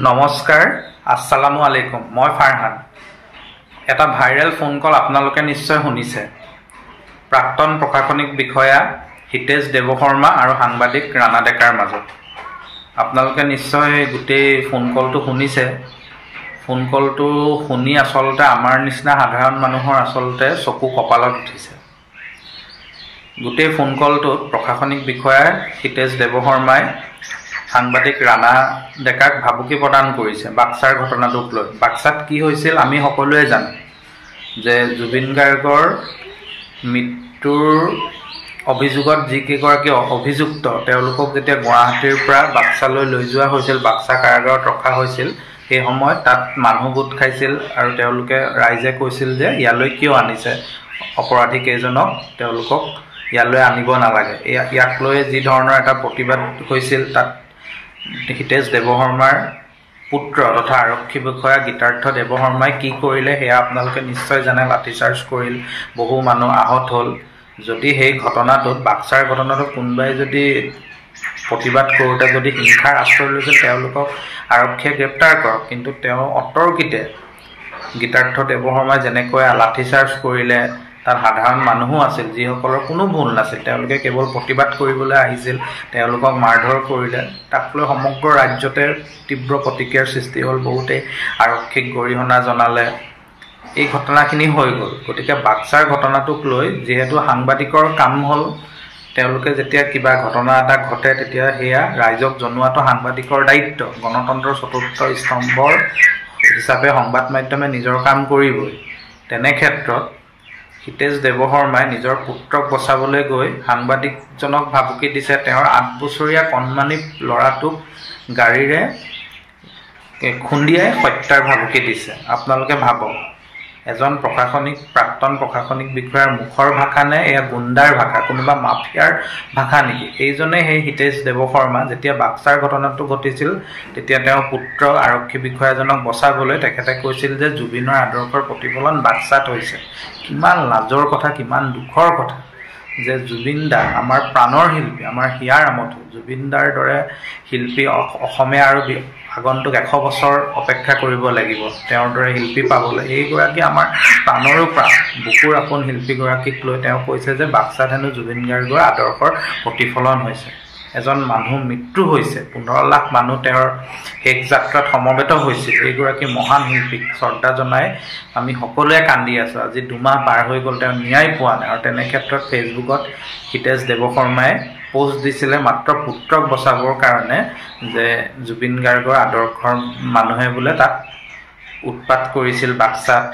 নমস্কাৰ, আসসালামু আলাইকুম। মই ফাৰহান। এটা ভাইৰেল ফোন কল আপোনালোকে নিশ্চয় শুনিছে। প্ৰাক্তন প্ৰশাসনিক বিষয়া হিতেশ দেৱশৰ্মা আৰু সাংবাদিক ৰাণা ডেকাৰ মাজত। আপোনালোকে নিশ্চয় গোটেই ফোন কলটো শুনিছে। ফোন কলটো শুনি আচলতে আমাৰ নিচিনা সাধাৰণ মানুহৰ আচলতে চকু কপালত উঠিছে। গোটেই ফোন কলটোত প্ৰশাসনিক বিষয়া হিতেশ দেৱশৰ্মাই সাংবাদিক ৰাণা ডেকাক ভাবুকি প্ৰদান কৰিছে বাক্সাৰ ঘটনাটোক লৈ। বাক্সাত কি হৈছিল আমি সকলোৱে জানো যে জুবিন গাৰ্গৰ মৃত্যুৰ অভিযোগত যিকেইগৰাকী অভিযুক্ত তেওঁলোকক যেতিয়া গুৱাহাটীৰ পৰা বাক্সালৈ লৈ যোৱা হৈছিল, বাক্সা কাৰাগাৰত ৰখা হৈছিল, সেই সময়ত তাত মানুহ গোট খাইছিল আৰু তেওঁলোকে ৰাইজে কৈছিল যে ইয়ালৈ কিয় আনিছে অপৰাধী কেইজনক, তেওঁলোকক ইয়ালৈ আনিব নালাগে। ইয়াক লৈ যি ধৰণৰ এটা প্ৰতিবাদ হৈছিল, তাত হিতেশ দেৱশৰ্মাৰ পুত্ৰ তথা আৰক্ষী বিষয়া গীতাৰ্থ দেৱশৰ্মাই কি কৰিলে সেয়া আপোনালোকে নিশ্চয় জানে। লাঠিচাৰ্জ কৰিল, বহু মানুহ আহত হ'ল। যদি সেই ঘটনাটোত বাক্সাৰ ঘটনাটোত কোনোবাই যদি প্ৰতিবাদ কৰোঁতে যদি হিংসাৰ আশ্ৰয় লৈছিল, তেওঁলোকক আৰক্ষীয়ে গ্ৰেপ্তাৰ কৰক। কিন্তু তেওঁ অতৰ্কিতে গীতাৰ্থ দেৱশৰ্মাই যেনেকৈ লাঠিচাৰ্জ কৰিলে, তাত সাধাৰণ মানুহো আছিল যিসকলৰ কোনো ভুল নাছিল, তেওঁলোকে কেৱল প্ৰতিবাদ কৰিবলৈ আহিছিল, তেওঁলোকক মাৰধৰ কৰিলে। তাক লৈ সমগ্ৰ ৰাজ্যতে তীব্ৰ প্ৰতিক্ৰিয়াৰ সৃষ্টি হ'ল। বহুতেই আৰক্ষীক গৰিহণা জনালে। এই ঘটনাখিনি হৈ গ'ল। গতিকে বাক্সাৰ ঘটনাটোক লৈ যিহেতু সাংবাদিকৰ কাম হ'ল, তেওঁলোকে যেতিয়া কিবা ঘটনা এটা ঘটে তেতিয়া সেয়া ৰাইজক জনোৱাটো সাংবাদিকৰ দায়িত্ব। গণতন্ত্ৰৰ চতুৰ্থ স্তম্ভৰ হিচাপে সংবাদ মাধ্যমে নিজৰ কাম কৰিবই। তেনে ক্ষেত্ৰত হিতেশ দেৱশৰ্মাই নিজৰ পুত্ৰক বচাবলৈ গৈ সাংবাদিকজনক ভাবুকি দিছে। তেওঁৰ 8 বছৰীয়া কণমানি ল'ৰাটোক গাড়ীৰে খুন্দিয়াই হত্যাৰ ভাবুকি দিছে। আপোনালোকে ভাবক, এজন প্ৰাক্তন প্ৰশাসনিক বিষয়াৰ মুখৰ ভাষা নে এয়া গুণ্ডাৰ ভাষা, কোনোবা মাফিয়াৰ ভাষা নেকি? এইজনে সেই হিতেশ দেৱশৰ্মা যেতিয়া বাক্সাৰ ঘটনাটো ঘটিছিল তেতিয়া তেওঁৰ পুত্ৰ আৰক্ষী বিষয়াজনক বচাবলৈ তেখেতে কৈছিল যে জুবিনৰ আদৰ্শৰ প্ৰতিফলন বাক্সাত হৈছে। কিমান লাজৰ কথা, কিমান দুখৰ কথা যে জুবিন দা আমাৰ প্ৰাণৰ শিল্পী, আমাৰ হিয়াৰ আমঠু জুবিন দাৰ দৰে শিল্পী অসমে আৰু আগন্তুক 100 বছৰ অপেক্ষা কৰিব লাগিব তেওঁৰ দৰে শিল্পী পাবলৈ। এইগৰাকী আমাৰ প্ৰাণৰো প্ৰাণ, বুকুৰ আপোন শিল্পীগৰাকীক লৈ তেওঁ কৈছে যে বাক্সাত হেনো জুবিন গাৰ্গৰ আদৰ্শৰ প্ৰতিফলন হৈছে। এজন মানুহ মৃত্যু হৈছে, 15 লাখ মানুহ তেওঁৰ শেষ যাত্ৰাত সমবেত হৈছিল। এইগৰাকী মহান শিল্পীক শ্ৰদ্ধা জনাই আমি সকলোৱে কান্দি আছোঁ। আজি 2 মাহ পাৰ হৈ গ'ল, তেওঁ ন্যায় পোৱা নাই। আৰু তেনে ক্ষেত্ৰত ফেচবুকত হিতেশ দেৱশৰ্মাই পোষ্ট দিছিলে মাত্ৰ পুত্ৰক বচাবৰ কাৰণে যে জুবিন গাৰ্গৰ আদৰ্শৰ মানুহে বোলে তাত উৎপাত কৰিছিল, বাক্সাত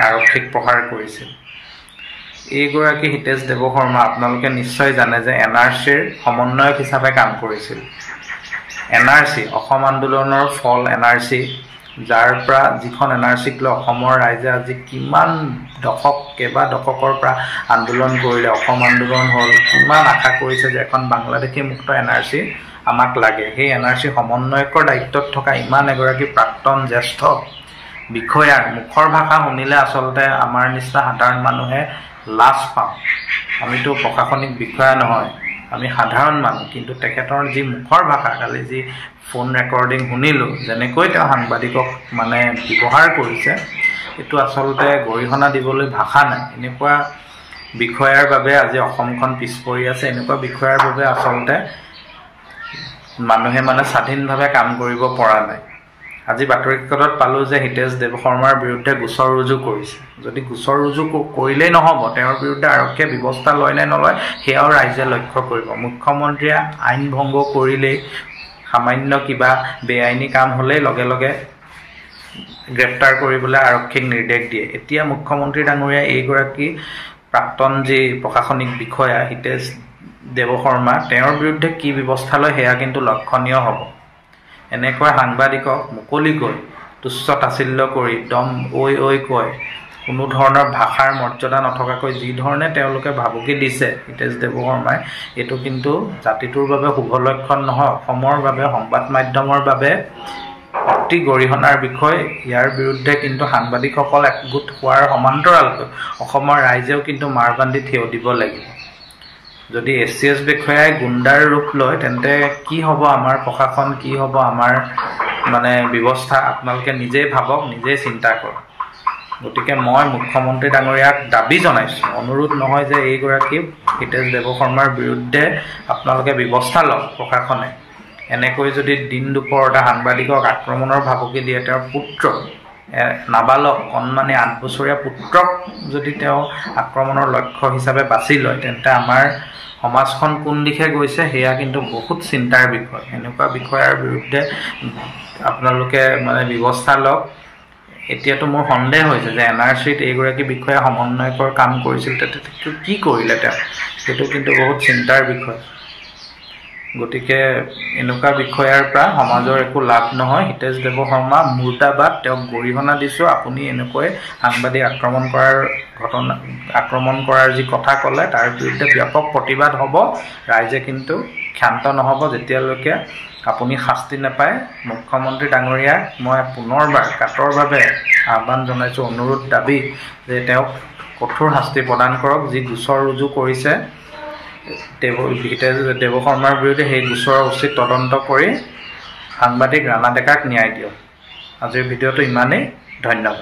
আৰক্ষীক প্ৰহাৰ কৰিছিল। এইগৰাকী হিতেশ দেৱশৰ্মা আপোনালোকে নিশ্চয় জানে যে NRCৰ সমন্বয়ক হিচাপে কাম কৰিছিল। NRC অসম আন্দোলনৰ ফল NRC, যাৰ পৰা যিখন NRCক লৈ অসমৰ ৰাইজে আজি কিমান কেইবা দশকৰ পৰা আন্দোলন কৰিলে, অসম আন্দোলন হ'ল, কিমান আশা কৰিছে যে এখন বাংলাদেশী মুক্ত NRC আমাক লাগে। সেই NRC সমন্বয়কৰ দায়িত্বত থকা ইমান এগৰাকী প্ৰাক্তন জ্যেষ্ঠ বিষয়াৰ মুখৰ ভাষা শুনিলে আচলতে আমাৰ নিচিনা সাধাৰণ মানুহে লাজ পাওঁ। আমিতো প্ৰশাসনিক বিষয়া নহয়, আমি সাধাৰণ মানুহ। কিন্তু তেখেতৰ যি মুখৰ ভাষা, কালি যি ফোন ৰেকৰ্ডিং শুনিলোঁ, যেনেকৈ তেওঁ সাংবাদিকক ব্যৱহাৰ কৰিছে, এইটো আচলতে গৰিহণা দিবলৈ ভাষা নাই। এনেকুৱা বিষয়াৰ বাবে আজি অসমখন পিছ পৰি আছে। এনেকুৱা বিষয়াৰ বাবে আচলতে মানুহে স্বাধীনভাৱে কাম কৰিব পৰা নাই। আজি বাতৰি কাকতত পালোঁ যে হিতেশ দেৱশৰ্মাৰ বিৰুদ্ধে গোচৰ ৰুজু কৰিছে। যদি গোচৰ ৰুজু কৰিলেই নহ'ব, তেওঁৰ বিৰুদ্ধে আৰক্ষীয়ে ব্যৱস্থা লয় নে নলয় সেয়াও ৰাইজে লক্ষ্য কৰিব। মুখ্যমন্ত্ৰীয়ে আইন ভংগ কৰিলেই, সামান্য কিবা বেআইনী কাম হ'লেই লগে লগে গ্ৰেপ্তাৰ কৰিবলৈ আৰক্ষীক নিৰ্দেশ দিয়ে। এতিয়া মুখ্যমন্ত্ৰী ডাঙৰীয়া এইগৰাকী প্ৰাক্তন যি প্ৰশাসনিক বিষয়া হিতেশ দেৱশৰ্মা, তেওঁৰ বিৰুদ্ধে কি ব্যৱস্থা লয় সেয়া কিন্তু লক্ষণীয় হ'ব। এনেকুৱা সাংবাদিকক মুকলিকৈ তুচ্ছ তাচ্ছিল্য কৰি দম ঐ কয়, কোনো ধৰণৰ ভাষাৰ মৰ্যাদা নথকাকৈ যি ধৰণে তেওঁলোকে ভাবুকি দিছে হিতেশ দেৱশৰ্মাই, এইটো কিন্তু জাতিটোৰ বাবে শুভ লক্ষণ নহয়। অসমৰ বাবে, সংবাদ মাধ্যমৰ বাবে অতি গৰিহণাৰ বিষয়। ইয়াৰ বিৰুদ্ধে কিন্তু সাংবাদিকসকল একগোট হোৱাৰ সমান্তৰালকৈ অসমৰ ৰাইজেও কিন্তু মাৰবান্ধি থিয় দিব লাগিব। যদি SCS বিষয়াই গুণ্ডাৰ ৰূপ লয় তেন্তে কি হ'ব আমাৰ প্ৰশাসন, কি হ'ব আমাৰ মানে ব্যৱস্থা আপোনালোকে নিজেই ভাবক, নিজেই চিন্তা কৰক। গতিকে মই মুখ্যমন্ত্ৰী ডাঙৰীয়াক দাবী জনাইছোঁ, অনুৰোধ নহয় যে এইগৰাকী হিতেশ দেৱশৰ্মাৰ বিৰুদ্ধে আপোনালোকে ব্যৱস্থা লওক প্ৰশাসনে। এনেকৈ যদি দিন দুপৰতে সাংবাদিকক আক্ৰমণৰ ভাবুকি দিয়ে, তেওঁৰ পুত্ৰ নাবালক কণমানি 8 বছৰীয়া পুত্ৰক যদি তেওঁ আক্ৰমণৰ লক্ষ্য হিচাপে বাছি লয়, তেন্তে আমাৰ সমাজখন কোন দিশে গৈছে সেয়া কিন্তু বহুত চিন্তাৰ বিষয়। এনেকুৱা বিষয়াৰ বিৰুদ্ধে আপোনালোকে মানে ব্যৱস্থা লওক। এতিয়াতো মোৰ সন্দেহ হৈছে যে NRCত এইগৰাকী বিষয়া সমন্বয়কৰ কাম কৰিছিল, তেতিয়া কি কৰিলে তেওঁ, সেইটো কিন্তু বহুত চিন্তাৰ বিষয়। গতিকে এনেকুৱা বিষয়াৰ পৰা সমাজৰ একো লাভ নহয়। হিতেশ দেৱশৰ্মা মুৰ্দাবাদ, তেওঁক গৰিহণা দিছোঁ। আপুনি এনেকৈ সাংবাদিক আক্ৰমণ কৰাৰ যি কথা ক'লে তাৰ বিৰুদ্ধে ব্যাপক প্ৰতিবাদ হ'ব। ৰাইজে কিন্তু ক্ষান্ত নহ'ব যেতিয়ালৈকে আপুনি শাস্তি নাপায়। মুখ্যমন্ত্ৰী ডাঙৰীয়াক মই পুনৰবাৰ কাতৰভাৱে আহ্বান জনাইছোঁ, অনুৰোধ দাবী যে তেওঁক কঠোৰ শাস্তি প্ৰদান কৰক। যি গোচৰ ৰুজু কৰিছে হিতেশ দেৱশৰ্মাৰ বিৰুদ্ধে, সেই গোচৰৰ উচিত তদন্ত কৰি সাংবাদিক ৰাণা ডেকাক ন্যায় দিয়ক। আজিৰ ভিডিঅ'টো ইমানেই, ধন্যবাদ।